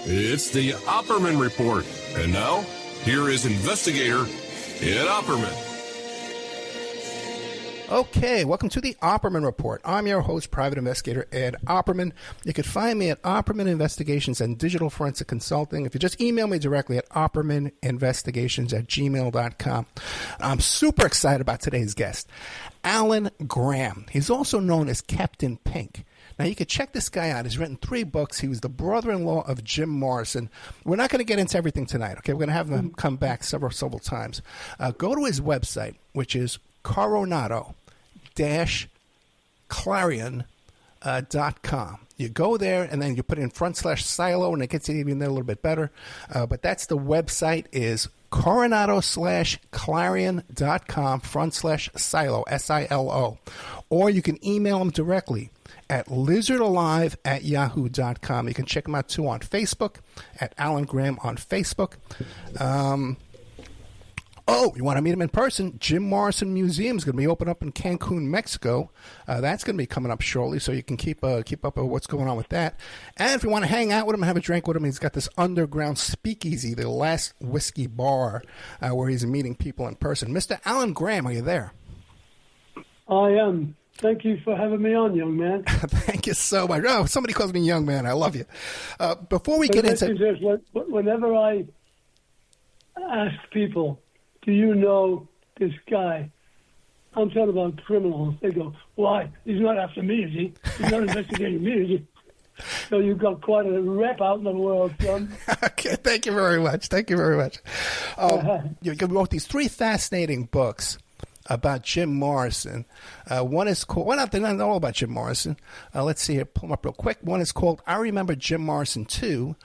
It's the Opperman Report. And now, here is investigator Ed Opperman. Okay, welcome to the Opperman Report. I'm your host, Private Investigator Ed Opperman. You can find me at Opperman Investigations and Digital Forensic Consulting. If you just email me directly at oppermaninvestigations@gmail.com. I'm super excited about today's guest, Alan Graham. He's also known as Captain Pink. Now, you can check this guy out. He's written 3 books. He was the brother-in-law of Jim Morrison. We're not going to get into everything tonight, okay? We're going to have him come back several times. Go to his website, which is coronado-clarion.com. You go there, and then you put in /silo, and it gets it even there a little bit better. But that's the website is coronado-clarion.com /silo, S-I-L-O. Or you can email him directly at lizardalive@yahoo.com. You can check him out, too, on Facebook, at Alan Graham on Facebook. You want to meet him in person? Jim Morrison Museum is going to be open up in Cancun, Mexico. That's going to be coming up shortly, so you can keep up with what's going on with that. And if you want to hang out with him and have a drink with him, he's got this underground speakeasy, the Last Whiskey Bar, where he's meeting people in person. Mr. Alan Graham, are you there? I am. Thank you for having me on, young man. Thank you so much. Oh, somebody calls me young man. I love you. Before we get into... Whenever I ask people, do you know this guy? I'm talking about criminals. They go, why? He's not after me, is he? He's not investigating me, is he? So you've got quite a rep out in the world, son. Okay, thank you very much. You wrote these 3 fascinating books about Jim Morrison. One is called, they're not all about Jim Morrison. Let's see here, pull them up real quick. One is called I Remember Jim Morrison Too,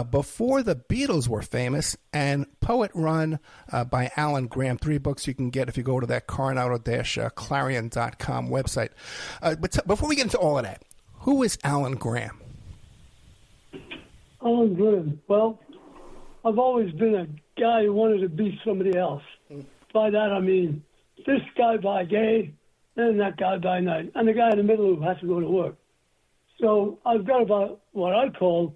Before the Beatles Were Famous, and Poet Run by Alan Graham. 3 books you can get if you go to that coronado-clarion.com website. But before we get into all of that, who is Alan Graham? Alan Graham. Well, I've always been a guy who wanted to be somebody else. By that I mean this guy by day, and that guy by night, and the guy in the middle who has to go to work. So I've got about what I call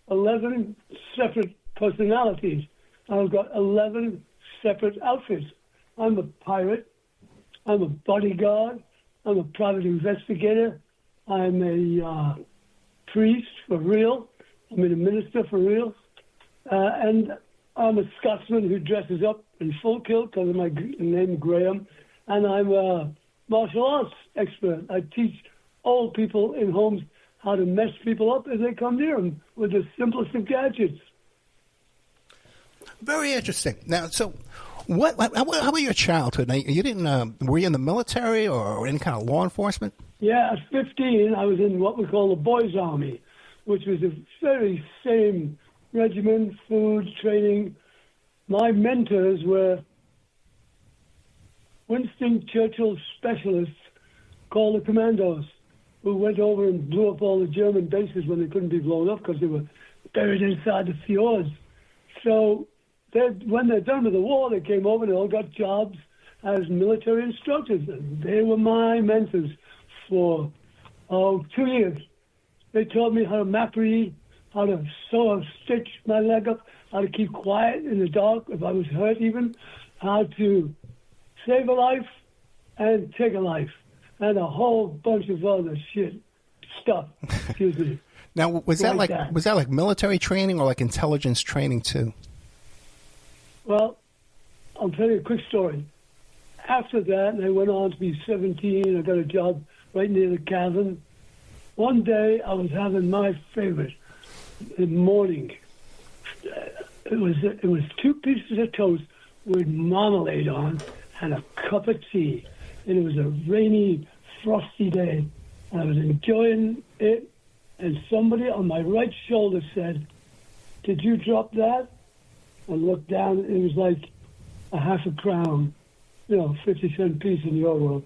11 separate personalities. I've got 11 separate outfits. I'm a pirate. I'm a bodyguard. I'm a private investigator. I'm a priest for real. I'm a minister for real. And I'm a Scotsman who dresses up in full kilt because of my name, Graham. And I'm a martial arts expert. I teach old people in homes how to mess people up as they come near them with the simplest of gadgets. Very interesting. Now, so how about your childhood? Now, you didn't, were you in the military or any kind of law enforcement? Yeah, at 15, I was in what we call the Boys' Army, which was the very same regiment, food, training. My mentors were Winston Churchill specialists called the Commandos, who went over and blew up all the German bases when they couldn't be blown up because they were buried inside the fjords. So when they're done with the war, they came over and they all got jobs as military instructors. And they were my mentors for 2 years. They taught me how to map read, how to sew or stitch my leg up, how to keep quiet in the dark if I was hurt even, how to save a life and take a life, and a whole bunch of other stuff. Excuse me. Now, was that like military training or like intelligence training too? Well, I'll tell you a quick story. After that, I went on to be 17. I got a job right near the cabin. One day, I was having my favorite in the morning. It was 2 pieces of toast with marmalade on and a cup of tea. And it was a rainy, frosty day. And I was enjoying it. And somebody on my right shoulder said, "Did you drop that?" I looked down. It was like a half a crown, 50-cent piece in your world.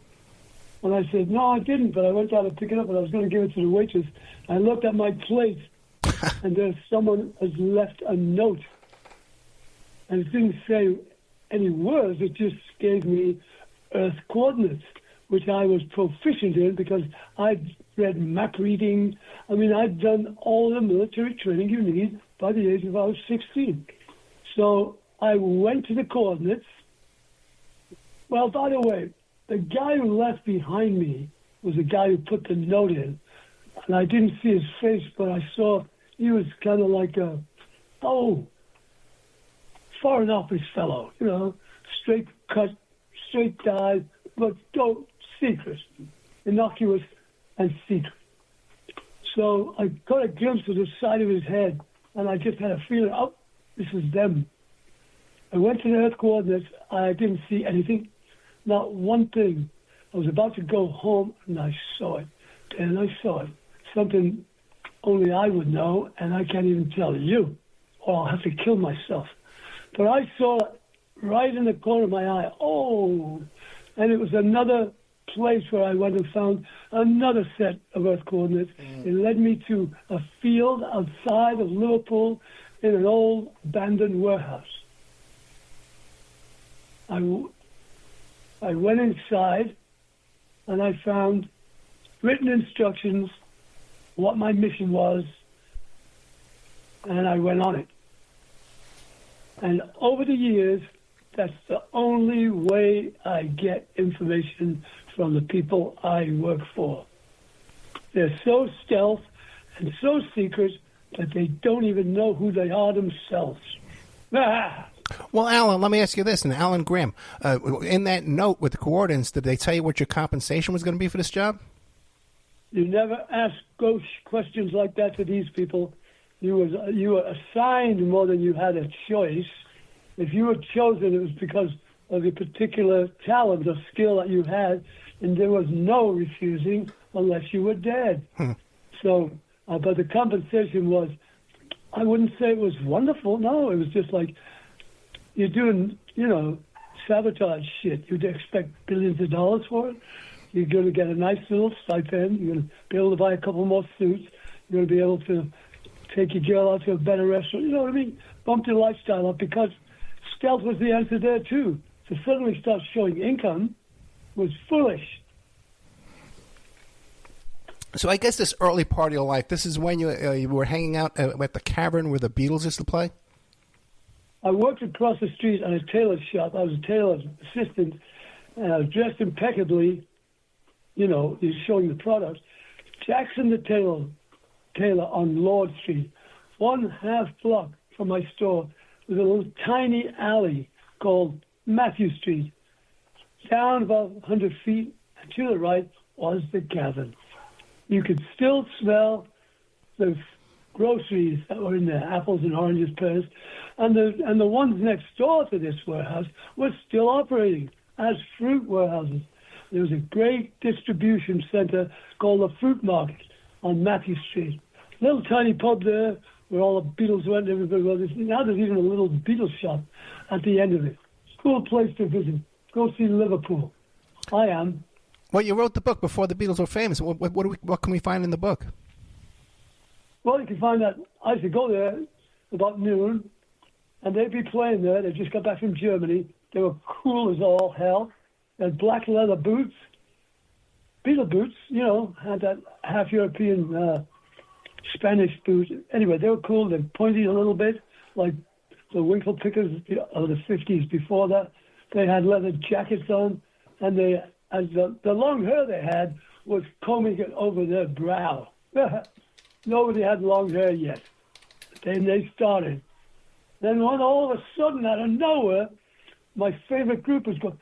And I said, "No, I didn't, but I went down to pick it up, and I was going to give it to the waitress." I looked at my plate, and there's someone has left a note. And it didn't say any words. It just gave me Earth coordinates, which I was proficient in because I'd read map reading. I mean, I'd done all the military training you need by the age of I was 16. So I went to the coordinates. Well, by the way, the guy who left behind me was the guy who put the note in. And I didn't see his face, but I saw he was kind of like a, foreign office fellow, straight cut, straight dyed, but secret, innocuous and secret. So I got a glimpse of the side of his head, and I just had a feeling, this is them. I went to the Earth coordinates. I didn't see anything, not one thing. I was about to go home, and I saw it. And I saw it. Something only I would know, and I can't even tell you, or I'll have to kill myself. But I saw it right in the corner of my eye. And it was another place where I went and found another set of Earth coordinates. It led me to a field outside of Liverpool in an old abandoned warehouse. I went inside and I found written instructions, what my mission was, and I went on it. And over the years, that's the only way I get information from the people I work for. They're so stealth and so secret that they don't even know who they are themselves. Well, Alan, let me ask you this. And Alan Graham, in that note with the coordinates, did they tell you what your compensation was going to be for this job? You never ask ghost questions like that to these people. You were assigned more than you had a choice. If you were chosen, it was because of the particular talent or skill that you had, and there was no refusing unless you were dead. So, but the compensation was, I wouldn't say it was wonderful. No, it was just like you're doing, sabotage shit. You'd expect billions of dollars for it. You're going to get a nice little stipend. You're going to be able to buy a couple more suits. You're going to be able to take your girl out to a better restaurant. You know what I mean? Bump your lifestyle up, because stealth was the answer there too. To suddenly start showing income was foolish. So I guess this early part of your life, this is when you were hanging out at the cavern where the Beatles used to play? I worked across the street at a tailor shop. I was a tailor assistant, and I was dressed impeccably. He's showing the products. Jackson the tailor on Lord Street, 1/2 block from my store, was a little tiny alley called Matthew Street. Down about 100 feet, and to the right was the cavern. You could still smell the groceries that were in there, apples and oranges, pears, and the ones next door to this warehouse were still operating as fruit warehouses. There was a great distribution center called the Fruit Market on Matthew Street. Little tiny pub there where all the Beatles went. Everybody was. Now there's even a little Beatles shop at the end of it. Cool place to visit. Go see Liverpool. I am. Well, you wrote the book before the Beatles were famous. What can we find in the book? Well, you can find that I used to go there about noon, and they'd be playing there. They just got back from Germany. They were cool as all hell. They had black leather boots, Beatle boots, had that half European Spanish boot. Anyway, they were cool. They pointed a little bit, like the Winkle Pickers of the 50s before that. They had leather jackets on, and the long hair they had was combing it over their brow. Nobody had long hair yet. Then they started. Then when all of a sudden, out of nowhere, my favorite group was going,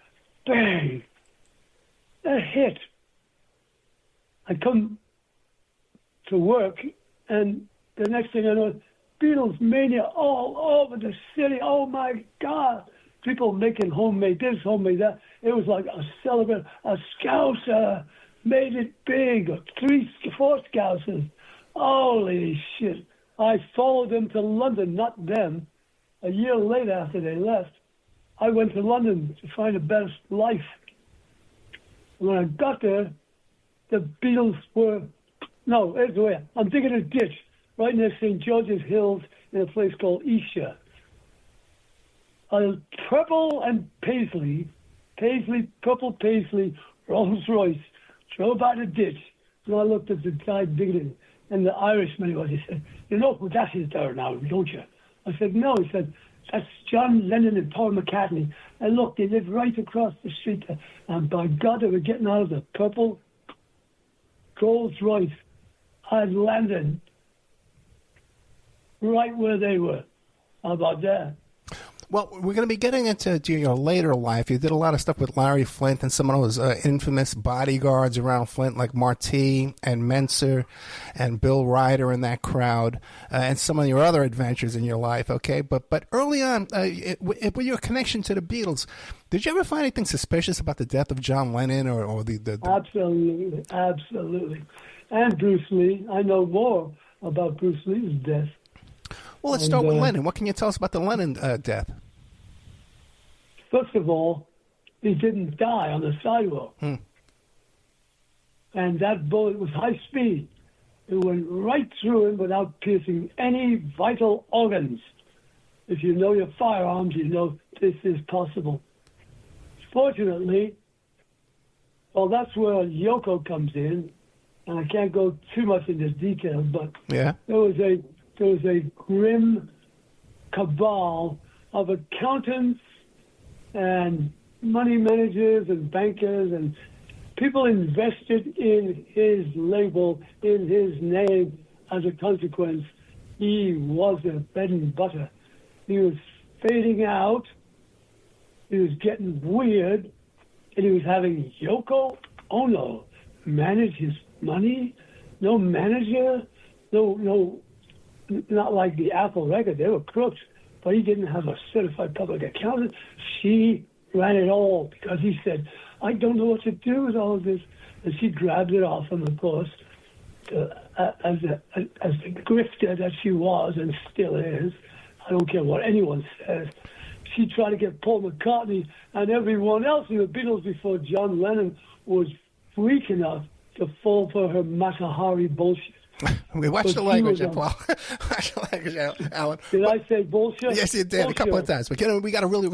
bang! A hit. I come to work, and the next thing I know, Beatles mania all over the city. Oh my God! People making homemade this, homemade that. It was like a celebrate. A Scouser made it big. 4 Scousers. Holy shit! I followed them to London, not them. A year later, after they left, I went to London to find a better life. When I got there, the Beatles were, here's the way. I'm digging a ditch right near St. George's Hills in a place called Esher. A purple and purple paisley Rolls Royce drove by the ditch. And I looked at the guy digging it. And the Irishman he was, he said, you know who that is there now, don't you? I said, no. He said, that's John Lennon and Paul McCartney. And look, they lived right across the street. And by God, they were getting out of the purple Rolls Royce. I landed right where they were. How about that? Well, we're going to be getting into your later life. You did a lot of stuff with Larry Flynt and some of those infamous bodyguards around Flynt, like Marty and Menser and Bill Ryder and that crowd, and some of your other adventures in your life. Okay, but early on, with your connection to the Beatles, did you ever find anything suspicious about the death of John Lennon or the... Absolutely, absolutely. And Bruce Lee. I know more about Bruce Lee's death. Well, let's start with Lennon. What can you tell us about the Lennon death? First of all, he didn't die on the sidewalk. And that bullet was high speed. It went right through him without piercing any vital organs. If you know your firearms, you know this is possible. Fortunately, well, that's where Yoko comes in, and I can't go too much into detail, but there was a grim cabal of accountants and money managers and bankers and people invested in his label, in his name. As a consequence, he was a bread and butter. He was fading out. He was getting weird. And he was having Yoko Ono manage his money. No manager. No, not like the Apple record. They were crooks. But he didn't have a certified public accountant. She ran it all because he said, I don't know what to do with all of this. And she grabbed it off him, of course, as the grifter that she was and still is. I don't care what anyone says. She tried to get Paul McCartney and everyone else in the Beatles before John Lennon was weak enough to fall for her Matahari bullshit. We watched the language, Paul. Watch the language, Alan. Did I say bullshit? Yes, you did bullshit. A couple of times. But we got to really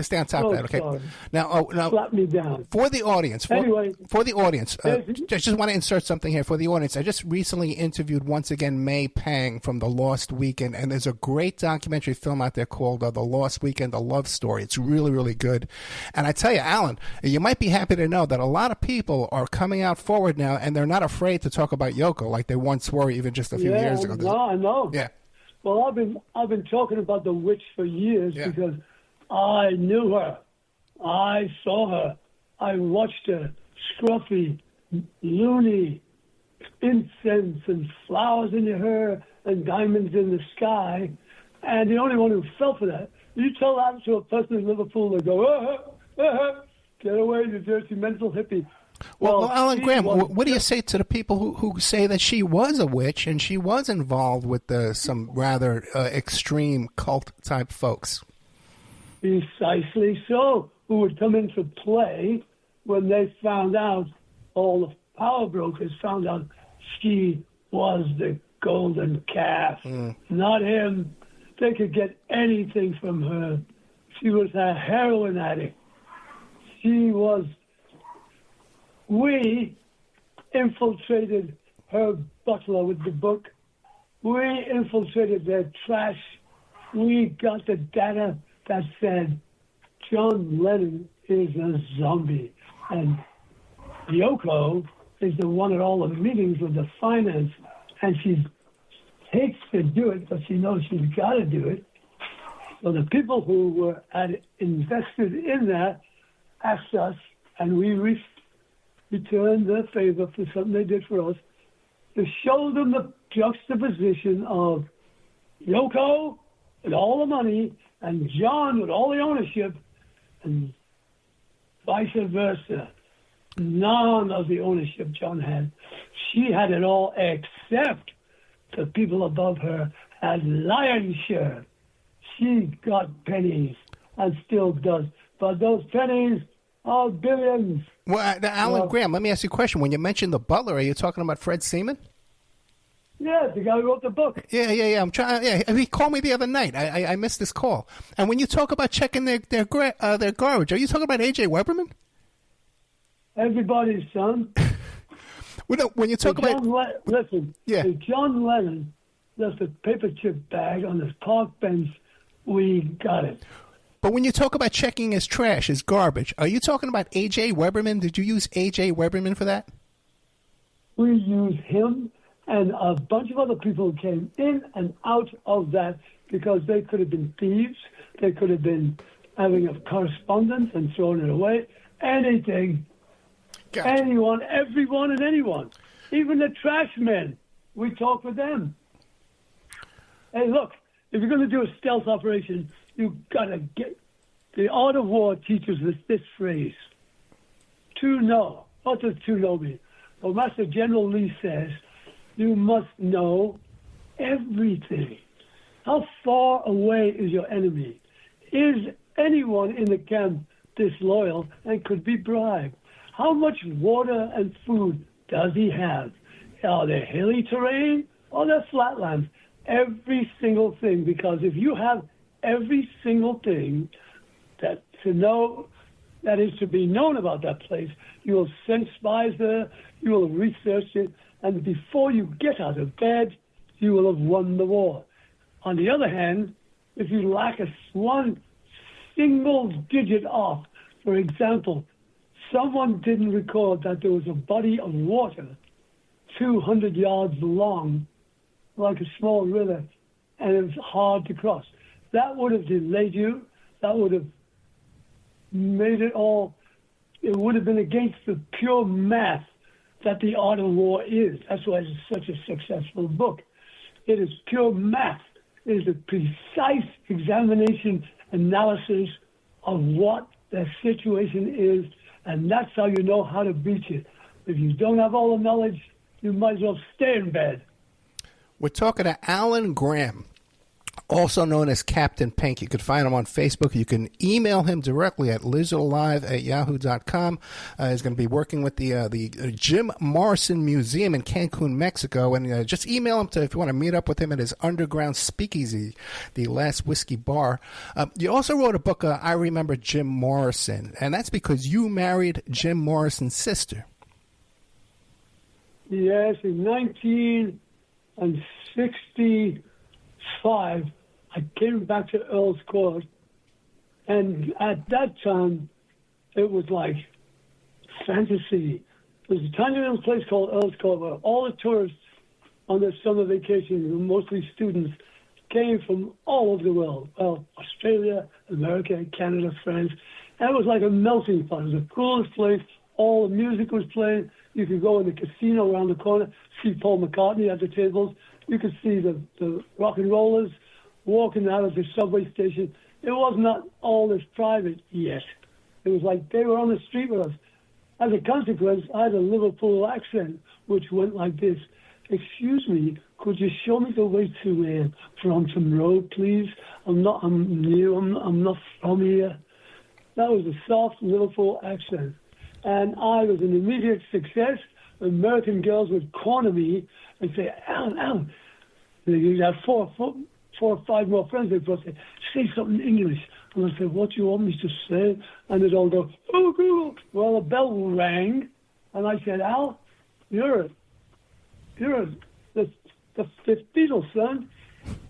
stay on top of that. Okay. Sorry. Now, slap me down. For the audience, for the audience, I just want to insert something here for the audience. I just recently interviewed once again May Pang from The Lost Weekend, and there's a great documentary film out there called The Lost Weekend: A Love Story. It's really, really good. And I tell you, Alan, you might be happy to know that a lot of people are coming out forward now, and they're not afraid to talk about Yoko like they once were even just a few years ago. No, I know. Yeah. Well, I've been talking about the witch for years because I knew her. I saw her. I watched her. Scruffy, loony, incense and flowers in her hair and diamonds in the sky. And the only one who fell for that, you tell that to a person in Liverpool, they go, get away, you dirty mental hippie. Well, Alan Graham, what do you say to the people who say that she was a witch and she was involved with some rather extreme cult-type folks? Precisely so, who would come into play when they found out, all the power brokers found out she was the golden calf, not him. They could get anything from her. She was a heroin addict. She was... We infiltrated her butler with the book. We infiltrated their trash. We got the data that said John Lennon is a zombie. And Yoko is the one at all the meetings with the finance. And she hates to do it, but she knows she's got to do it. So the people who were invested in that asked us, and we returned their favor for something they did for us, to show them the juxtaposition of Yoko with all the money and John with all the ownership, and vice versa. None of the ownership John had. She had it all except the people above her had lion's share. She got pennies and still does. But those pennies are billions. Well, Alan Graham, let me ask you a question. When you mentioned the butler, are you talking about Fred Seaman? Yeah, the guy who wrote the book. Yeah. I'm trying. Yeah, he called me the other night. I missed this call. And when you talk about checking their garbage, are you talking about A.J. Weberman? Everybody's son. Well, no, when you talk about... Listen, if John Lennon left a paper chip bag on his park bench, we got it. But when you talk about checking his trash, his garbage, are you talking about A.J. Weberman? Did you use A.J. Weberman for that? We used him and a bunch of other people who came in and out of that because they could have been thieves. They could have been having a correspondence and throwing it away. Anything. Gotcha. Anyone, everyone, and anyone. Even the trash men. We talk with them. Hey, look, if you're going to do a stealth operation, you've got to get... The art of war teaches us this phrase. To know. What does to know mean? Well, Master General Lee says, you must know everything. How far away is your enemy? Is anyone in the camp disloyal and could be bribed? How much water and food does he have? Are there hilly terrain or there flatlands? Every single thing, because if you have every single thing that to know, that is to be known about that place, you will send spies there, you will research it, and before you get out of bed, you will have won the war. On the other hand, if you lack one single digit off, for example, someone didn't record that there was a body of water 200 yards long, like a small river, and it was hard to cross. That would have delayed you. That would have made it all... It would have been against the pure math that the art of war is. That's why it's such a successful book. It is pure math. It is a precise examination, analysis of what the situation is, and that's how you know how to beat it. If you don't have all the knowledge, you might as well stay in bed. We're talking to Alan Graham, also known as Captain Pink. You can find him on Facebook. You can email him directly at lizardalive@yahoo.com. He's going to be working with the Jim Morrison Museum in Cancun, Mexico. And just email him if you want to meet up with him at his underground speakeasy, the Last Whiskey Bar. You also wrote a book, I Remember Jim Morrison, and that's because you married Jim Morrison's sister. Yes, in 1965, I came back to Earl's Court, and at that time, it was like fantasy. There was a tiny little place called Earl's Court where all the tourists on their summer vacation, mostly students, came from all over the world. Well, Australia, America, Canada, France. And it was like a melting pot. It was the coolest place. All the music was playing. You could go in the casino around the corner, see Paul McCartney at the tables. You could see the rock and rollers walking out of the subway station. It was not all this private yet. It was like they were on the street with us. As a consequence, I had a Liverpool accent, which went like this. Excuse me, could you show me the way to Brompton Road, please? I'm new, I'm not from here. That was a soft Liverpool accent. And I was an immediate success. American girls would corner me and say, Alan. You'd have four or five more friends. They'd both say something in English. And I'd say, what do you want me to say? And they'd all go, oh, Google. Well, a bell rang. And I said, Al, you're the fifth Beatle, son.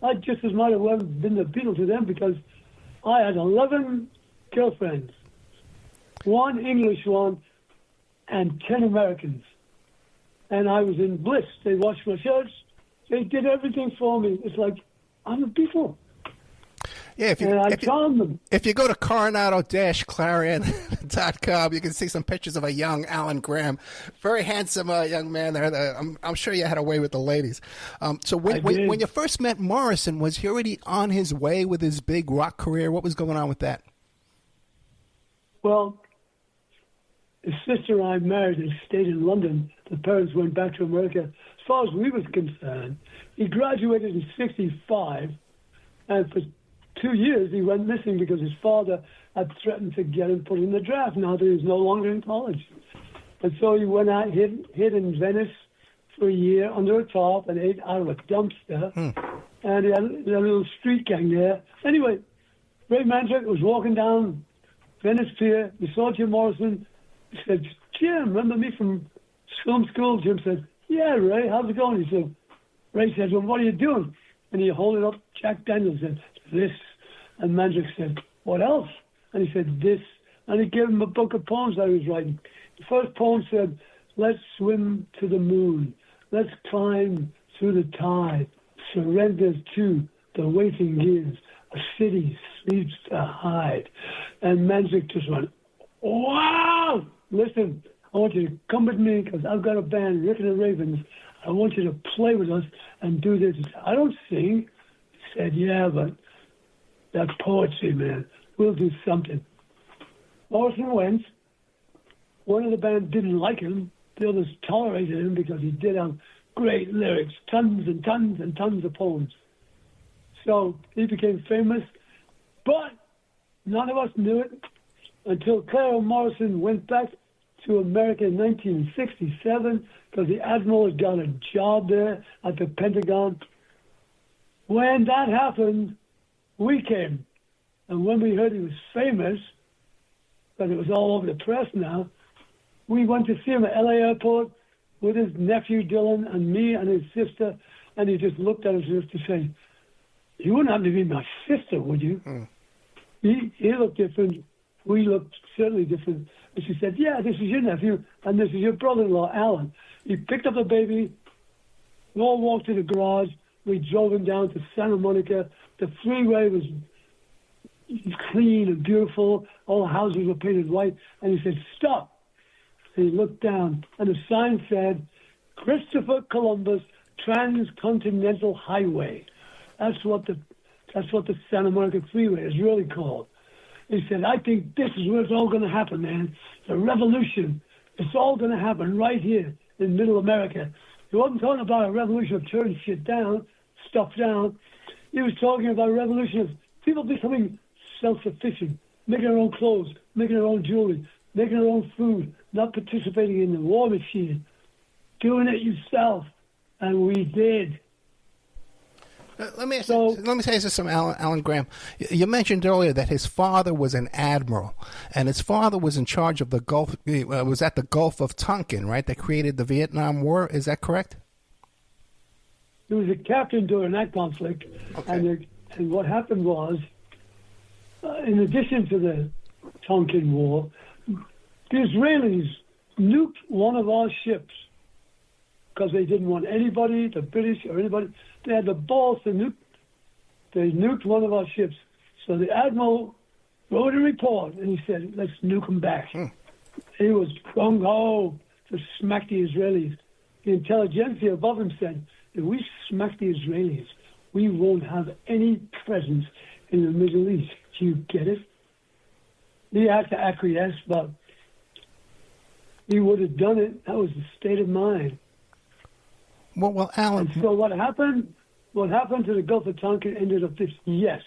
I just as might have well been the Beatle to them because I had 11 girlfriends. One English one and 10 Americans. And I was in bliss. They washed my shirts. They did everything for me. It's like, I'm a Beatle. Yeah, if you go to coronado-clarion.com, you can see some pictures of a young Alan Graham, very handsome young man there. I'm sure you had a way with the ladies. So when you first met Morrison, was he already on his way with his big rock career? What was going on with that? Well, his sister and I married and stayed in London. The parents went back to America. As far as we was concerned, he graduated in 1965, and for 2 years he went missing because his father had threatened to get him put in the draft now that he was no longer in college. And so he went out, hid in Venice for a year under a tarp and ate out of a dumpster. And he had a little street gang there. Anyway, Ray Mandrake was walking down Venice Pier. He saw Jim Morrison. He said, Jim, remember me from School. Jim said, yeah, Ray, how's it going? He said, Ray said, well, what are you doing? And he held it up. Jack Daniels said, this. And Mandrick said, what else? And he said, this. And he gave him a book of poems that he was writing. The first poem said, let's swim to the moon. Let's climb through the tide. Surrender to the waiting years. A city sleeps to hide. And Mandrick just went, wow! Listen, I want you to come with me because I've got a band, Rick and the Ravens. I want you to play with us and do this. He said, I don't sing. He said, yeah, but that's poetry, man. We'll do something. Morrison went. One of the band didn't like him. The others tolerated him because he did have great lyrics, tons and tons and tons of poems. So he became famous, but none of us knew it until Clara Morrison went back to America in 1967 because the Admiral had got a job there at the Pentagon. When that happened, we came. And when we heard he was famous, but it was all over the press now, we went to see him at LA Airport with his nephew Dylan and me and his sister, and he just looked at us as if to say, you wouldn't have to be my sister, would you? He looked different. We looked certainly different. And she said, yeah, this is your nephew, and this is your brother-in-law, Alan. He picked up the baby. We all walked to the garage. We drove him down to Santa Monica. The freeway was clean and beautiful. All the houses were painted white. And he said, stop. And he looked down, and the sign said, Christopher Columbus Transcontinental Highway. That's what the Santa Monica Freeway is really called. He said, I think this is where it's all going to happen, man. The revolution. It's all going to happen right here in Middle America. He wasn't talking about a revolution of turning shit down, stuff down. He was talking about a revolution of people becoming self-sufficient, making their own clothes, making their own jewelry, making their own food, not participating in the war machine, doing it yourself. And we did. Let me say this to Alan Graham. You mentioned earlier that his father was an admiral, and his father was in charge of the Gulf. Was at the Gulf of Tonkin, right? That created the Vietnam War. Is that correct? He was a captain during that conflict, okay. And what happened was, in addition to the Tonkin War, the Israelis nuked one of our ships because they didn't want anybody, the British or anybody. They had the balls to nuke. They nuked one of our ships. So the admiral wrote a report, and he said, let's nuke them back. He was gung-ho to smack the Israelis. The intelligentsia above him said, if we smack the Israelis, we won't have any presence in the Middle East. Do you get it? He had to acquiesce, but he would have done it. That was the state of mind. Well, Alan. And so what happened to the Gulf of Tonkin ended up this. Yes,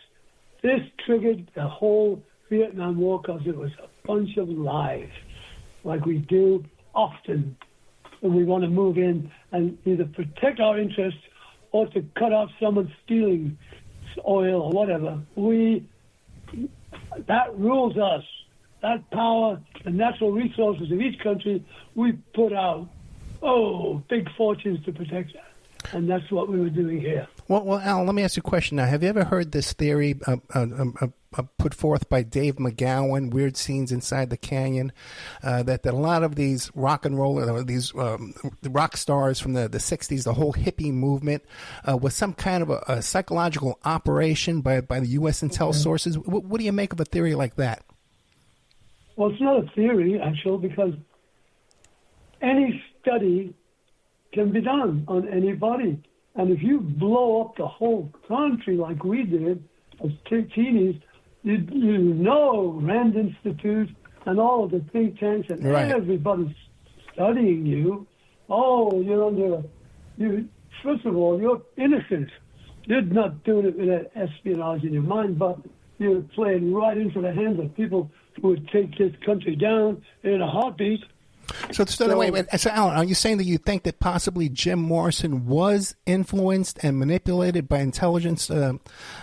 this triggered the whole Vietnam War because it was a bunch of lies, like we do often when we want to move in and either protect our interests or to cut off someone stealing oil or whatever. That rules us. That power, the natural resources of each country, we put out, big fortunes to protect that. And that's what we were doing here. Well, Alan, let me ask you a question now. Have you ever heard this theory put forth by Dave McGowan, Weird Scenes Inside the Canyon, that a lot of these rock and roll, these rock stars from the 60s, the whole hippie movement, was some kind of a psychological operation by the U.S. intel sources? What do you make of a theory like that? Well, it's not a theory, actually, because any study can be done on anybody. And if you blow up the whole country like we did as teenies, you know Rand Institute and all of the think tanks and everybody's studying you. First of all, you're innocent. You're not doing it with espionage in your mind, but you're playing right into the hands of people who would take this country down in a heartbeat. So Alan, are you saying that you think that possibly Jim Morrison was influenced and manipulated by intelligence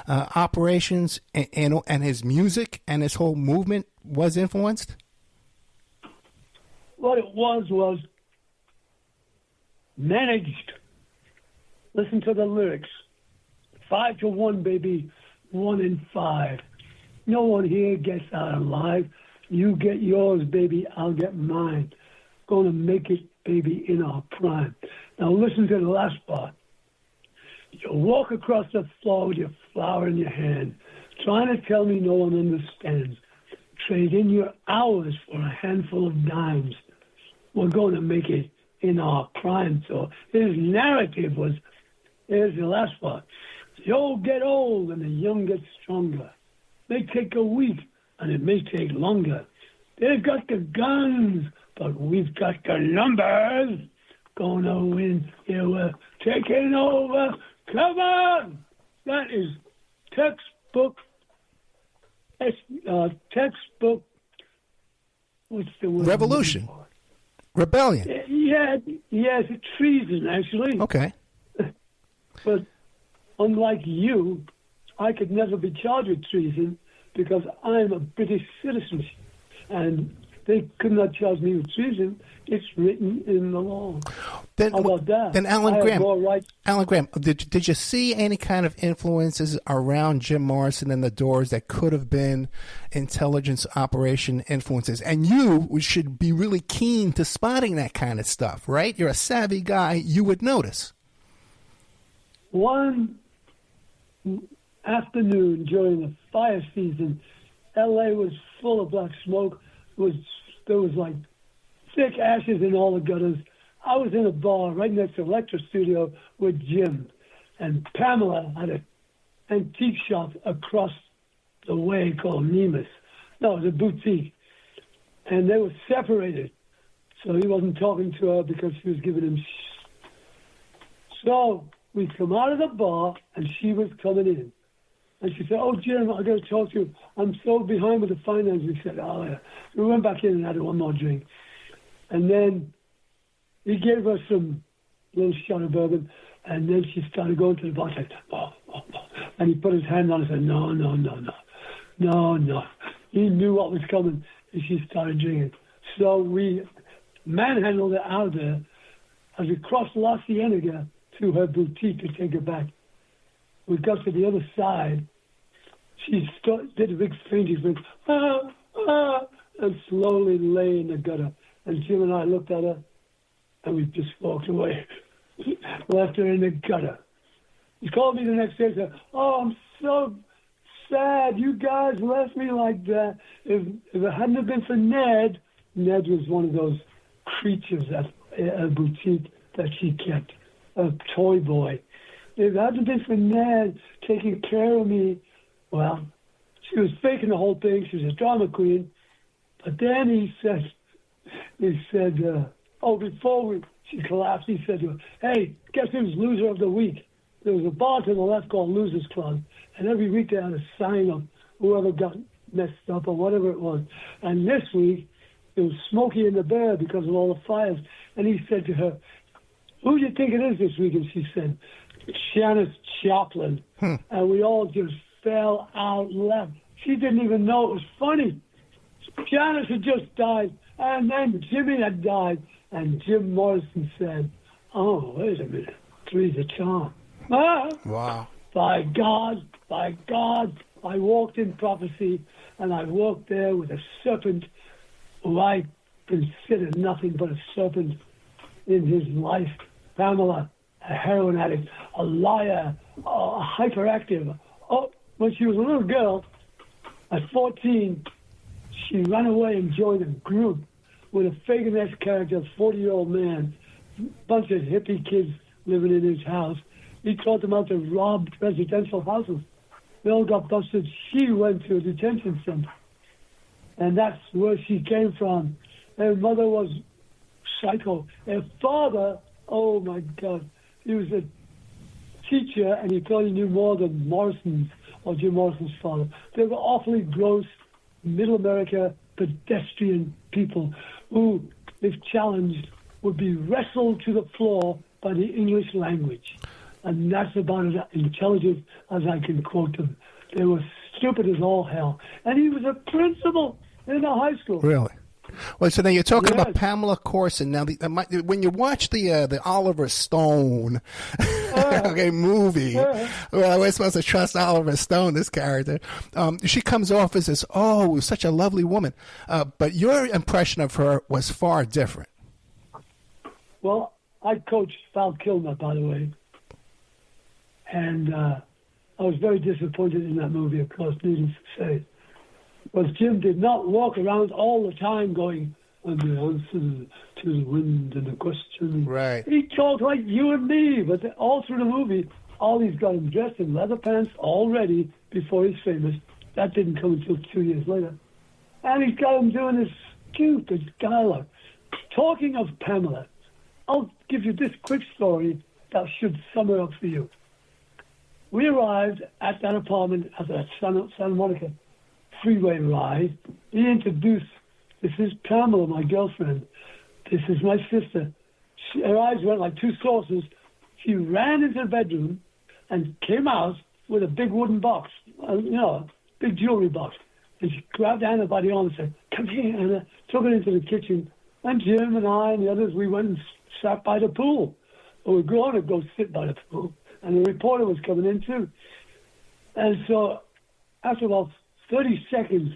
operations, and his music and his whole movement was influenced? What it was managed. Listen to the lyrics. 5-1, baby. 1 in 5. No one here gets out alive. You get yours, baby. I'll get mine. Gonna make it, baby, in our prime. Now listen to the last part. You walk across the floor with your flower in your hand, trying to tell me no one understands. Trade in your hours for a handful of dimes. We're going to make it in our prime. So his narrative was, here's the last part. The old get old and the young get stronger. May take a week and it may take longer. They've got the guns, but we've got the numbers. Gonna win, yeah, we're taking over. Come on! That is textbook. Textbook. What's the word? Revolution. Rebellion. Yeah, it's treason, actually. Okay. But unlike you, I could never be charged with treason because I'm a British citizen. And they could not charge me with treason. It's written in the law. Then, how about that? Then Alan Graham, Alan Graham, did you see any kind of influences around Jim Morrison and the Doors that could have been intelligence operation influences? And you should be really keen to spotting that kind of stuff, right? You're a savvy guy. You would notice. One afternoon during the fire season, L.A. was full of black smoke. There was like thick ashes in all the gutters. I was in a bar right next to Electra Studio with Jim, and Pamela had an antique shop across the way called Nemus. No, it was a boutique. And they were separated. So he wasn't talking to her because she was giving him So we come out of the bar, and she was coming in. And she said, oh, Jim, I got to talk to you. I'm so behind with the finances. We said, oh, yeah. We went back in and had one more drink. And then he gave her some little shot of bourbon, and then she started going to the bar. Like, oh. And he put his hand on her and said, no. He knew what was coming, and she started drinking. So we manhandled her out of there as we crossed La Cienega to her boutique to take her back. We got to the other side. She did a big fainting thing, and slowly lay in the gutter. And Jim and I looked at her, and we just walked away. Left her in the gutter. He called me the next day and said, oh, I'm so sad. You guys left me like that. If it hadn't have been for Ned was one of those creatures at a boutique that she kept, a toy boy. If it hadn't been for Ned taking care of me, well, she was faking the whole thing. She was a drama queen. But then he said, before she collapsed, he said to her, hey, guess who's loser of the week? There was a bar to the left called Losers Club, and every week they had a sign of whoever got messed up or whatever it was. And this week, it was Smokey and the Bear because of all the fires. And he said to her, who do you think it is this week? And she said, Janis Joplin. And we all just fell out laughing. She didn't even know it was funny. Janis had just died, and then Jimmy had died, and Jim Morrison said, oh, wait a minute, three's a charm. Wow. By God, I walked in prophecy, and I walked there with a serpent who I considered nothing but a serpent in his life. Pamela, a heroin addict, a liar, a hyperactive. Oh, when she was a little girl, at 14, she ran away and joined a group with a Fagin-esque character, a 40-year-old man, bunch of hippie kids living in his house. He taught them how to rob residential houses. They all got busted. She went to a detention center. And that's where she came from. Her mother was psycho. Her father, oh my God, he was a teacher, and he thought he knew more than Morrison's or Jim Morrison's father. They were awfully gross, middle America, pedestrian people who, if challenged, would be wrestled to the floor by the English language. And that's about as intelligent as I can quote them. They were stupid as all hell. And he was a principal in a high school. Really? Well, so now you're talking Yes. about Pamela Corson. Now, when you watch the Oliver Stone movie, well, we're supposed to trust Oliver Stone, this character. She comes off as this, such a lovely woman. But your impression of her was far different. Well, I coached Val Kilmer, by the way. And I was very disappointed in that movie, of course, needless to say. Because Jim did not walk around all the time going, and the answer to the wind and the question. Right. He talked like you and me, but all through the movie, Ollie's got him dressed in leather pants already before he's famous. That didn't come until 2 years later. And he's got him doing this stupid dialogue. Talking of Pamela, I'll give you this quick story that should sum her up for you. We arrived at that apartment at the Santa Monica freeway ride. He introduced, this is Pamela, my girlfriend. This is my sister. Her eyes went like two saucers. She ran into the bedroom and came out with a big wooden box, big jewelry box. And she grabbed Anna by the arm and said, "Come here, Anna." Took her into the kitchen. And Jim and I and the others, we went and sat by the pool. We were going to go sit by the pool. And the reporter was coming in too. And so after about 30 seconds,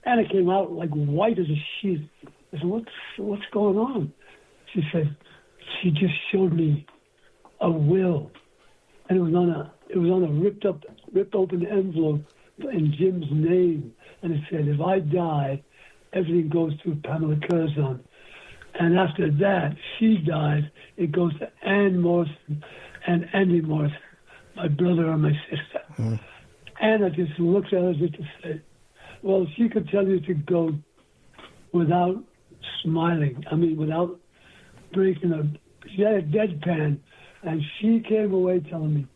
Anna came out like white as a sheet. I said, what's going on? She said, she just showed me a will. And it was on a ripped open envelope in Jim's name. And it said, if I die, everything goes to Pamela Curzon. And after that, she dies, it goes to Ann Morrison and Andy Morrison, my brother and my sister. Mm. Anna just looked at us to say, well, she could tell you to go without smiling. I mean, without breaking a... She had a deadpan, and she came away telling me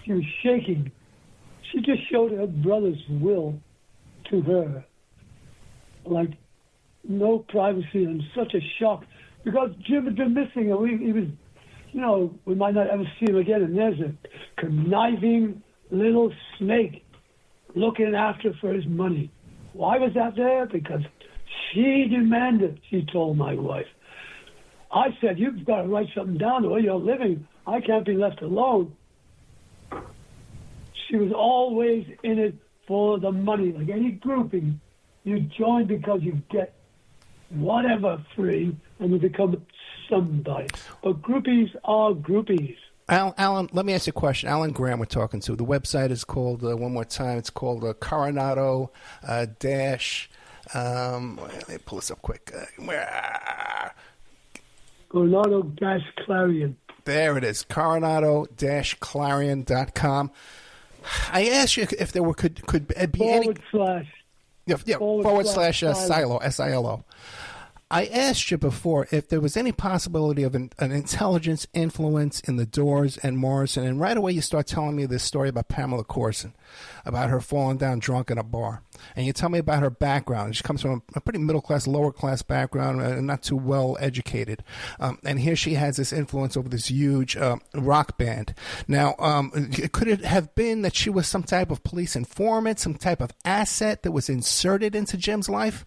she was shaking. She just showed her brother's will to her. Like, no privacy and such a shock. Because Jim had been missing, and he was... we might not ever see him again, and there's a conniving little snake looking after for his money. Why was that there? Because she demanded, she told my wife. I said, you've got to write something down the way you're living. I can't be left alone. She was always in it for the money. Like any grouping, you join because you get whatever free and you become somebody. But groupies are groupies. Alan, let me ask you a question. Alan Graham we're talking to. The website is called, one more time, it's called Coronado dash, let me pull this up quick. Coronado-Clarion. There it is, Coronado-Clarion.com. I asked you if there could be any... forward slash silo, SILO. I asked you before if there was any possibility of an intelligence influence in the Doors and Morrison, and right away you start telling me this story about Pamela Corson, about her falling down drunk in a bar. And you tell me about her background. She comes from a pretty middle-class, lower-class background, and not too well-educated. And here she has this influence over this huge rock band. Now, could it have been that she was some type of police informant, some type of asset that was inserted into Jim's life?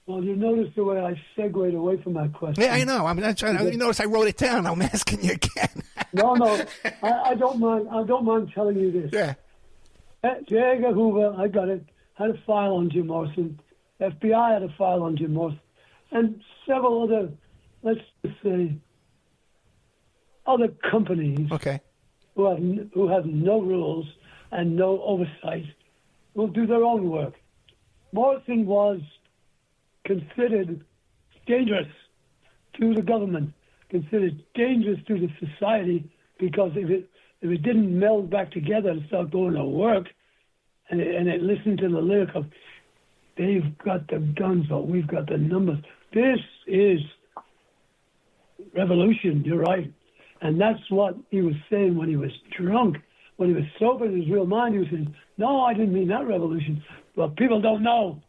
Well, you notice the way I segued away from that question. Yeah, I know. I'm not trying. You notice I wrote it down. I'm asking you again. No. I don't mind. I don't mind telling you this. Yeah. J. Edgar Hoover, I got it, had a file on Jim Morrison. FBI had a file on Jim Morrison, and several other, let's just say, other companies. Okay. Who have no rules and no oversight will do their own work. Morrison was considered dangerous to the government, considered dangerous to the society, because if it didn't meld back together and start going to work, and it listened to the lyric of, they've got the guns, but we've got the numbers. This is revolution, you're right. And that's what he was saying when he was drunk. When he was sober in his real mind, he was saying, no, I didn't mean that revolution. But people don't know.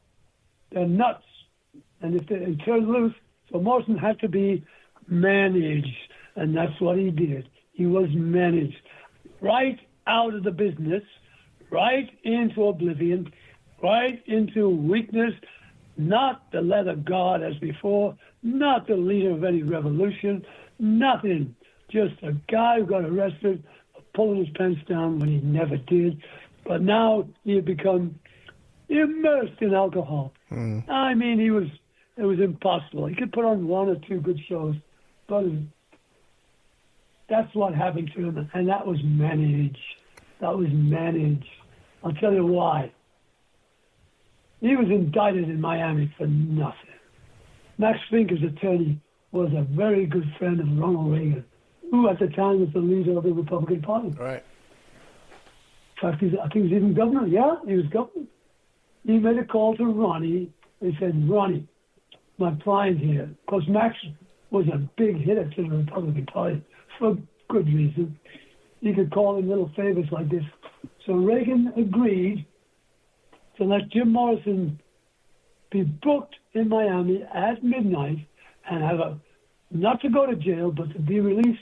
They're nuts. And if they turn loose, so Morrison had to be managed, and that's what he did. He was managed right out of the business, right into oblivion, right into weakness, Not the leather guard as before, not the leader of any revolution, nothing. Just a guy who got arrested for pulling his pants down when he never did. But now he had become immersed in alcohol. I mean, it was impossible. He could put on one or two good shows, but that's what happened to him, and that was managed. That was managed. I'll tell you why. He was indicted in Miami for nothing. Max Finker's attorney was a very good friend of Ronald Reagan, who at the time was the leader of the Republican Party. Right. In fact, I think he was even governor. Yeah, he was governor. He made a call to Ronnie. He said, Ronnie, my client here. Of course, Max was a big hitter to the Republican Party for good reason. He could call in little favors like this. So Reagan agreed to let Jim Morrison be booked in Miami at midnight and have not to go to jail, but to be released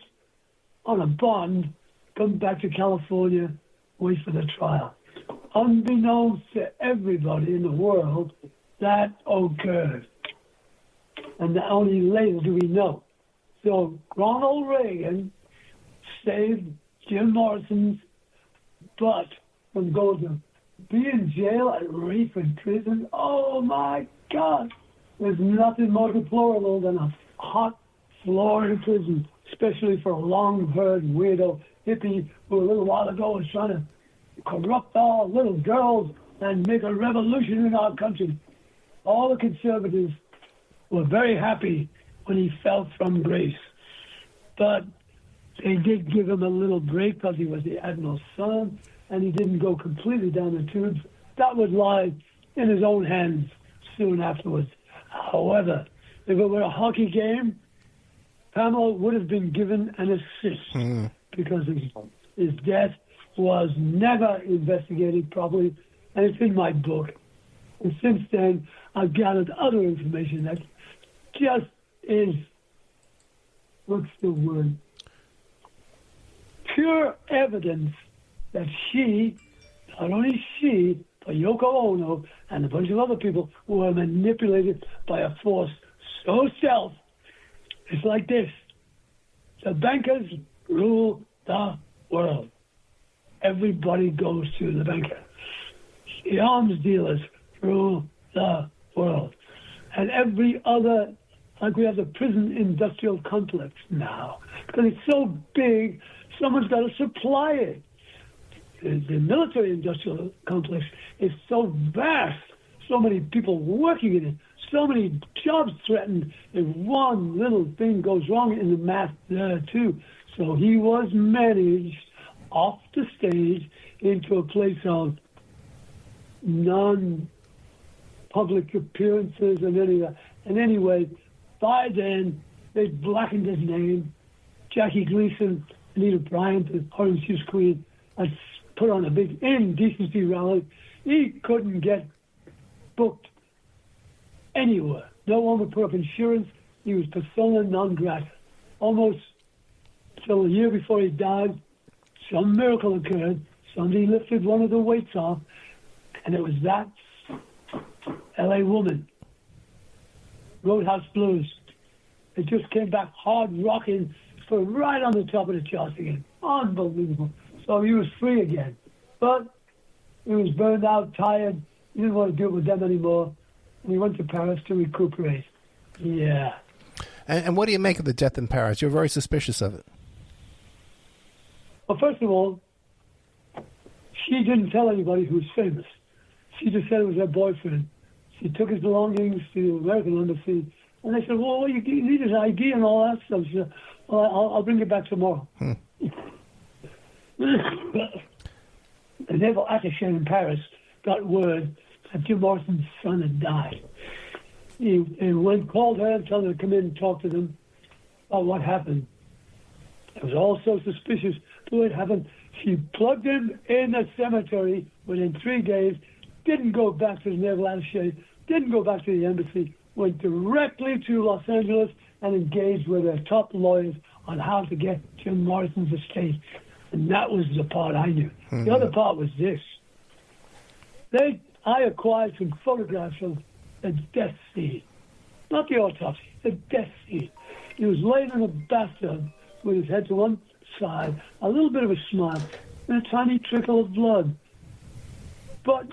on a bond, come back to California, wait for the trial. Unbeknownst to everybody in the world, that occurred. And only later do we know. So Ronald Reagan saved Jim Morrison's butt from going to be in jail at Reef in prison. Oh, my God. There's nothing more deplorable than a hot Florida prison, especially for a long-haired weirdo hippie who a little while ago was trying to corrupt all little girls and make a revolution in our country. All the conservatives were very happy when he fell from grace. But they did give him a little break because he was the admiral's son, and he didn't go completely down the tubes. That would lie in his own hands soon afterwards. However, if it were a hockey game, Pamela would have been given an assist because his death was never investigated properly, and it's in my book. And since then, I've gathered other information that just is, what's the word? Pure evidence that she, not only she, but Yoko Ono and a bunch of other people were manipulated by a force so stealth. It's like this. The bankers rule the world. Everybody goes to the banker. The arms dealers rule the world. And every other, like we have the prison industrial complex now, because it's so big, someone's got to supply it. The military industrial complex is so vast, so many people working in it, so many jobs threatened. If one little thing goes wrong in the math there too. So he was managed off the stage into a place of non-public appearances and any of that. And anyway, by then, they blackened his name. Jackie Gleason, Anita Bryant, the Orange Juice Queen, had put on a big indecency rally. He couldn't get booked anywhere. No one would put up insurance. He was persona non grata. Almost till a year before he died, some miracle occurred. Somebody lifted one of the weights off, and it was that L.A. woman, Roadhouse Blues. It just came back hard rocking for right on the top of the charts again. Unbelievable. So he was free again. But he was burned out, tired. He didn't want to deal with them anymore. And he went to Paris to recuperate. Yeah. And what do you make of the death in Paris? You're very suspicious of it. Well, first of all, she didn't tell anybody who was famous. She just said it was her boyfriend. She took his belongings to the American embassy, and they said, well, you need his ID and all that stuff. She said, well, I'll bring it back tomorrow. The naval attaché in Paris got word that Jim Morrison's son had died. He called her and told her to come in and talk to them about what happened. It was all so suspicious the way it happened. She plugged him in the cemetery within 3 days, didn't go back to the naval attaché, didn't go back to the embassy, went directly to Los Angeles and engaged with their top lawyers on how to get Jim Morrison's estate. And that was the part I knew. The other part was this. I acquired some photographs of the death scene. Not the autopsy, the death scene. He was laying in a bathtub with his head to one side, a little bit of a smile, and a tiny trickle of blood. But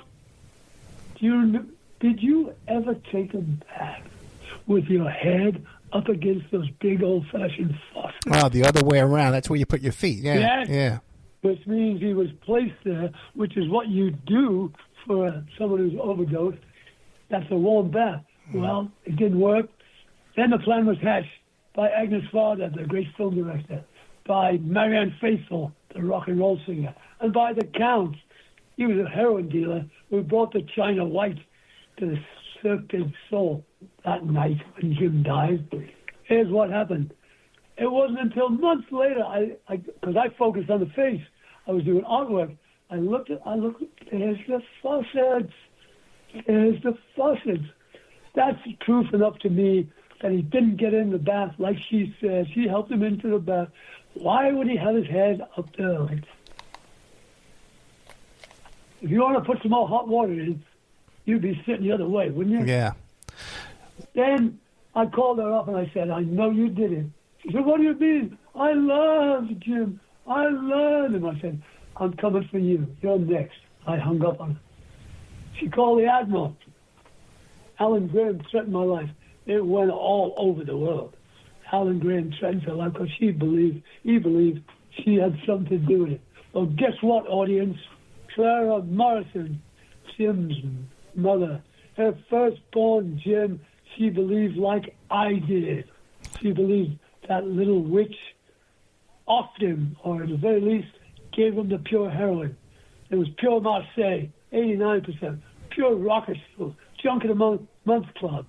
did you ever take a bath with your head up against those big old-fashioned faucets? Oh, the other way around. That's where you put your feet. Yeah. Yeah. Which means he was placed there, which is what you do for someone who's overdosed. That's a warm bath. Well, it didn't work. Then the plan was hatched by Agnes Varda, the great film director, by Marianne Faithfull, the rock and roll singer, and by the Count. He was a heroin dealer who brought the China White to the Cirque du Soleil that night when Jim died. Here's what happened. It wasn't until months later, because I focused on the face. I was doing artwork. I looked, there's the faucets. There's the faucets. That's proof enough to me that he didn't get in the bath like she said. She helped him into the bath. Why would he have his head up there like that? If you want to put some more hot water in, you'd be sitting the other way, wouldn't you? Yeah. Then I called her up and I said, I know you did it. She said, what do you mean? I love Jim. I love him. I said, I'm coming for you. You're next. I hung up on her. She called the Admiral. Alan Graham threatened my life. It went all over the world. Alan Graham threatened her life because he believed she had something to do with it. Well, guess what, audience? Clara Morrison, Jim's mother, her firstborn Jim, she believed like I did. She believed that little witch offed him, or at the very least, gave him the pure heroin. It was pure Marseille, 89%, pure rocket fuel, junk in a month club,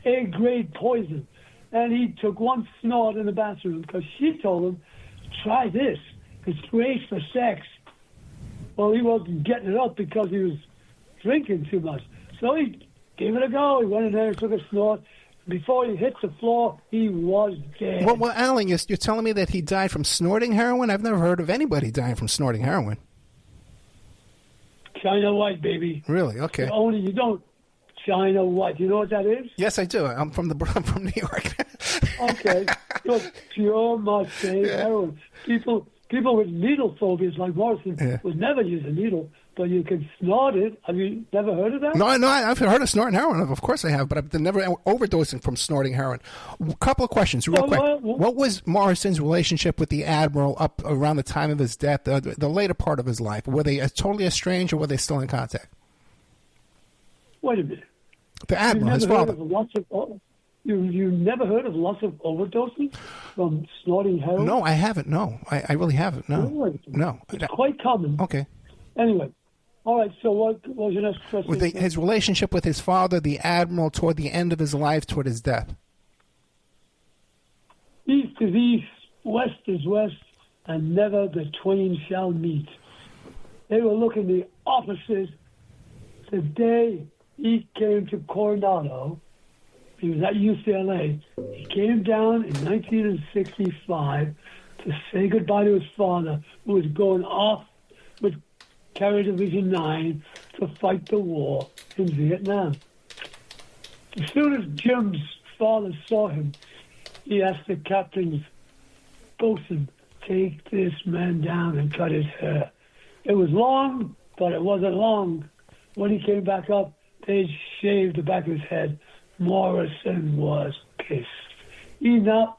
A-grade poison. And he took one snort in the bathroom because she told him, try this. It's great for sex. Well, he wasn't getting it up because he was drinking too much. So he gave it a go. He went in there and took a snort. Before he hit the floor, he was dead. Well, Alan, you're telling me that he died from snorting heroin? I've never heard of anybody dying from snorting heroin. China White, baby. Really? Okay. Only you don't. China White. You know what that is? Yes, I do. I'm from New York. Okay. Look, pure Marseille heroin. People with needle phobias like Morrison would never use a needle, but you can snort it. Have you never heard of that? No, I've heard of snorting heroin. Of course I have, but I've never overdosing from snorting heroin. A couple of questions, real quick. What was Morrison's relationship with the Admiral up around the time of his death, the later part of his life? Were they totally estranged, or were they still in contact? Wait a minute. The Admiral, his father. You never heard of lots of overdoses from snorting heroin? No, I haven't. No, I really haven't. No, really? No. It's quite common. Okay. Anyway, all right. So what was your next question? His relationship with his father, the Admiral, toward the end of his life, toward his death. East is east, west is west, and never the twain shall meet. They were looking the opposite the day he came to Coronado. He was at UCLA. He came down in 1965 to say goodbye to his father, who was going off with Carrier Division 9 to fight the war in Vietnam. As soon as Jim's father saw him, he asked the captain's bosun, take this man down and cut his hair. It was long, but it wasn't long. When he came back up, they shaved the back of his head. Morrison was pissed. He now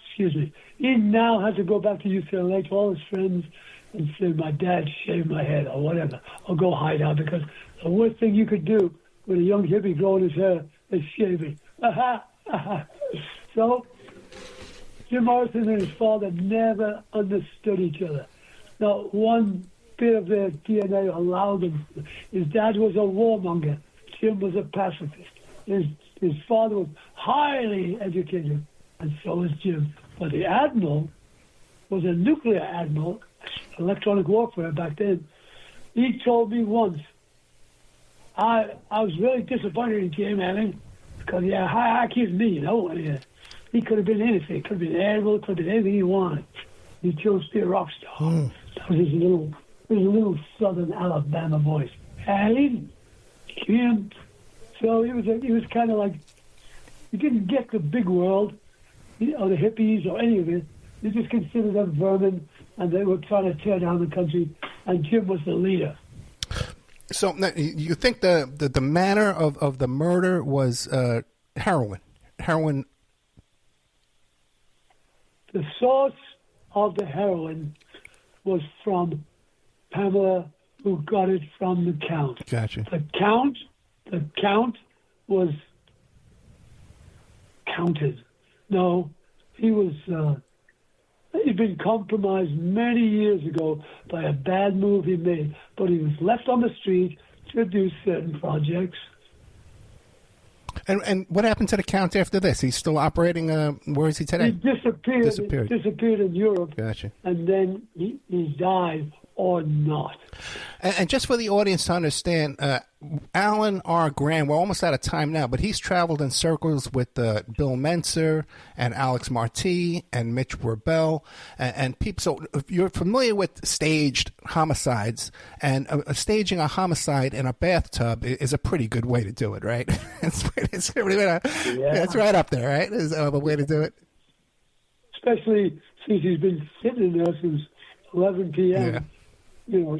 had to go back to UCLA to all his friends and say, my dad shaved my head or whatever, or go hide out, because the worst thing you could do with a young hippie growing his hair is shave it. So Jim Morrison and his father never understood each other. Not one bit of their DNA allowed them. His dad was a warmonger. Jim was a pacifist. His father was highly educated, and so was Jim. But the Admiral was a nuclear admiral, electronic warfare back then. He told me once, I was really disappointed in Jim, Alan, because he's me, you know. He could have been anything. It could have been an admiral, it could have been anything he wanted. He chose to be a rock star. That was his little southern Alabama voice. Alan, Jim, So he was kind of like, he didn't get the big world, or the hippies or any of it. He just considered them vermin, and they were trying to tear down the country, and Jim was the leader. So you think the manner of the murder was heroin? Heroin. The source of the heroin was from Pamela, who got it from the Count. Gotcha. The Count was counted. No, he was. He'd been compromised many years ago by a bad move he made, but he was left on the street to do certain projects. And what happened to the Count after this? He's still operating. Where is he today? He disappeared in Europe. Gotcha. And then he died or not. And just for the audience to understand, Alan R. Graham, we're almost out of time now, but he's traveled in circles with Bill Menser and Alex Marti and Mitch Werbel and people. So if you're familiar with staged homicides, and staging a homicide in a bathtub is a pretty good way to do it, right? It's right up there, right? Is a way to do it. Especially since he's been sitting there since 11 p.m. Yeah. You know,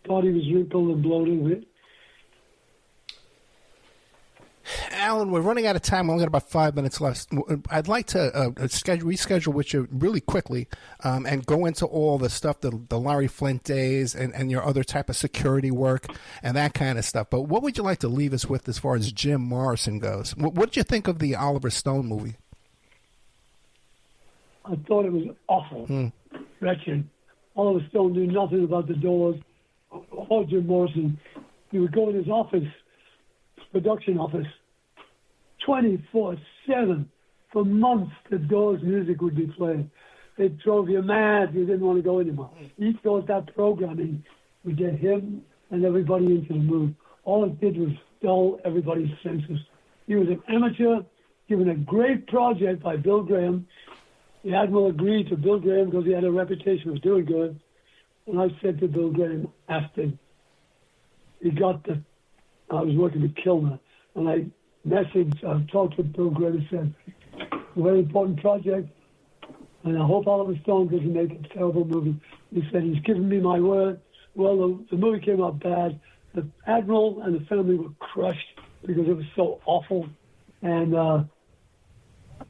thought he was wrinkled and bloated. Alan, we're running out of time. We only got about 5 minutes left. I'd like to reschedule with you really quickly and go into all the stuff, the Larry Flynt days and your other type of security work and that kind of stuff. But what would you like to leave us with as far as Jim Morrison goes? What did you think of the Oliver Stone movie? I thought it was awful, wretched. Oliver Stone knew nothing about the Doors or Jim Morrison. He would go in his office, production office, 24/7. For months, the Doors music would be playing. It drove you mad. You didn't want to go anymore. He thought that programming would get him and everybody into the mood. All it did was dull everybody's senses. He was an amateur, given a great project by Bill Graham. The Admiral agreed to Bill Graham because he had a reputation of doing good. And I said to Bill Graham after he got I was working with Kilmer, and I talked with Bill Graham and said, a very important project, and I hope Oliver Stone doesn't make a terrible movie. He said, he's given me my word. Well, the movie came out bad. The Admiral and the family were crushed because it was so awful. And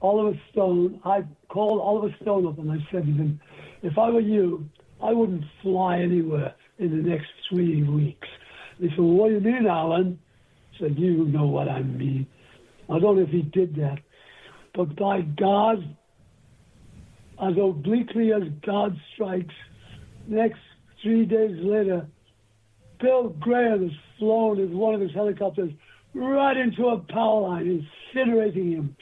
Oliver Stone, I called Oliver Stone up and I said to him, if I were you, I wouldn't fly anywhere in the next 3 weeks. He said, well, what do you mean, Alan? I said, you know what I mean. I don't know if he did that. But by God, as obliquely as God strikes, next 3 days later, Bill Graham has flown in one of his helicopters right into a power line, incinerating him.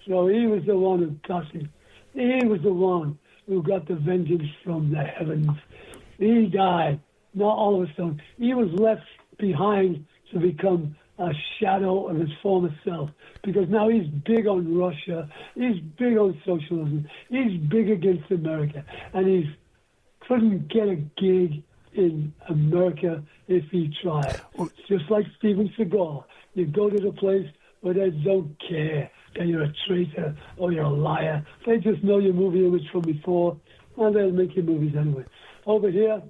So he was the one who got him. He was the one who got the vengeance from the heavens. He died, not Oliver Stone. He was left behind to become a shadow of his former self, because now he's big on Russia, he's big on socialism, he's big against America, and he couldn't get a gig in America if he tried. It's just like Steven Seagal. You go to the place where they don't care that you're a traitor or you're a liar. They just know your movie image from before, and they'll make your movies anyway. Over here,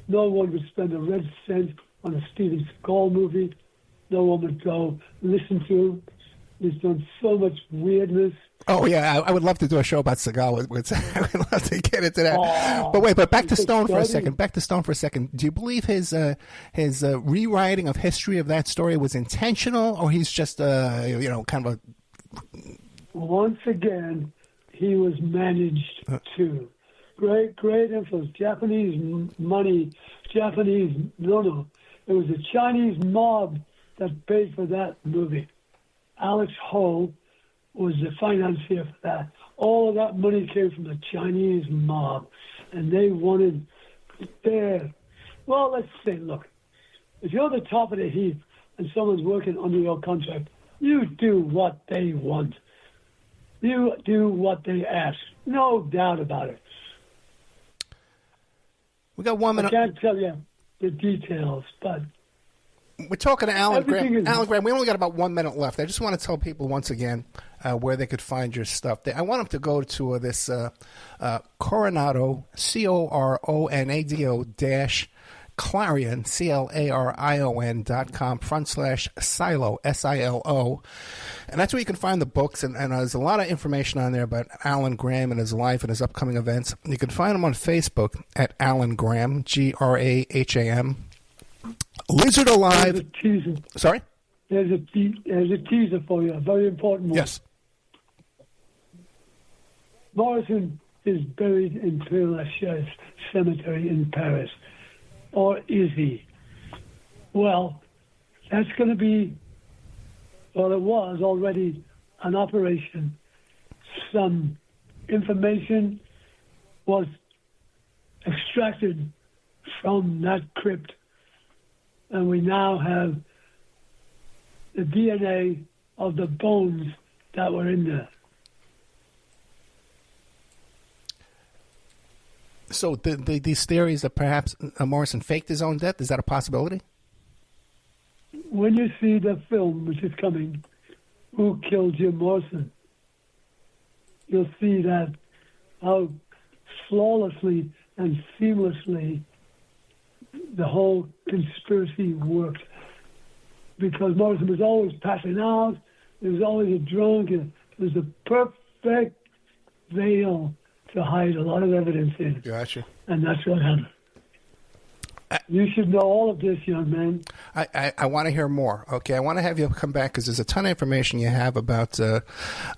no one would spend a red cent on a Steven Seagal movie. No one would go listen to him. He's done so much weirdness. Oh, yeah, I would love to do a show about Seagal. I would love to get into that. But back to Stone for a second. Do you believe his rewriting of history of that story was intentional, or he's just, kind of a... Once again, he was managed to. Great influence. Japanese money. No. It was the Chinese mob that paid for that movie. Alex Ho was the financier for that. All of that money came from the Chinese mob, and they wanted let's say, look, if you're the top of the heap and someone's working under your contract, you do what they want. You do what they ask. No doubt about it. We got 1 minute. I can't tell you the details, but We're talking to Alan Graham. Everything is- Alan Graham, we only got about 1 minute left. I just want to tell people once again where they could find your stuff. I want them to go to this Coronado, CORONADO dash Clarion, CLARION.com /silo, SILO. And that's where you can find the books. And there's a lot of information on there about Alan Graham and his life and his upcoming events. You can find him on Facebook at Alan Graham, GRAHAM. Lizard Alive. There's a teaser. Sorry? There's a teaser for you, a very important one. Yes. Morrison is buried in Père Lachaise Cemetery in Paris. Or is he? Well, that's going to be, well, it was already an operation. Some information was extracted from that crypt, and we now have the DNA of the bones that were in there. So these theories that perhaps Morrison faked his own death, is that a possibility? When you see the film, which is coming, Who Killed Jim Morrison, you'll see that how flawlessly and seamlessly the whole conspiracy worked. Because Morrison was always passing out, he was always a drunk, it was a perfect veil to hide a lot of evidence in. Gotcha. And that's what happened. You should know all of this, young man. I want to hear more. Okay, I want to have you come back because there's a ton of information you have about a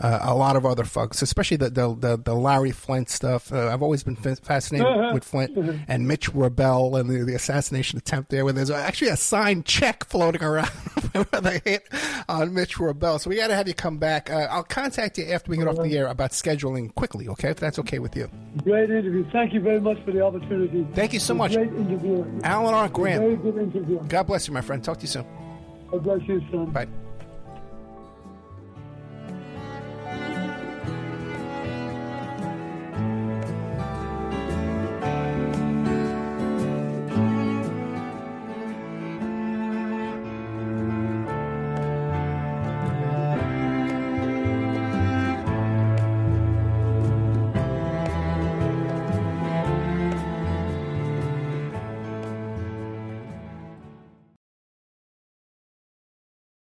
lot of other folks, especially the Larry Flynt stuff. I've always been fascinated with Flynt and Mitch Rebell and the assassination attempt there, where there's actually a signed check floating around where they hit on Mitch Rebell. So we got to have you come back. I'll contact you after we get off the air about scheduling quickly. Okay, if that's okay with you. Great interview. Thank you very much for the opportunity. Thank you so much. Great interview. Alan R. Graham. Very good interview. God bless you, my friend. Talk to you soon. God bless you, son. Bye.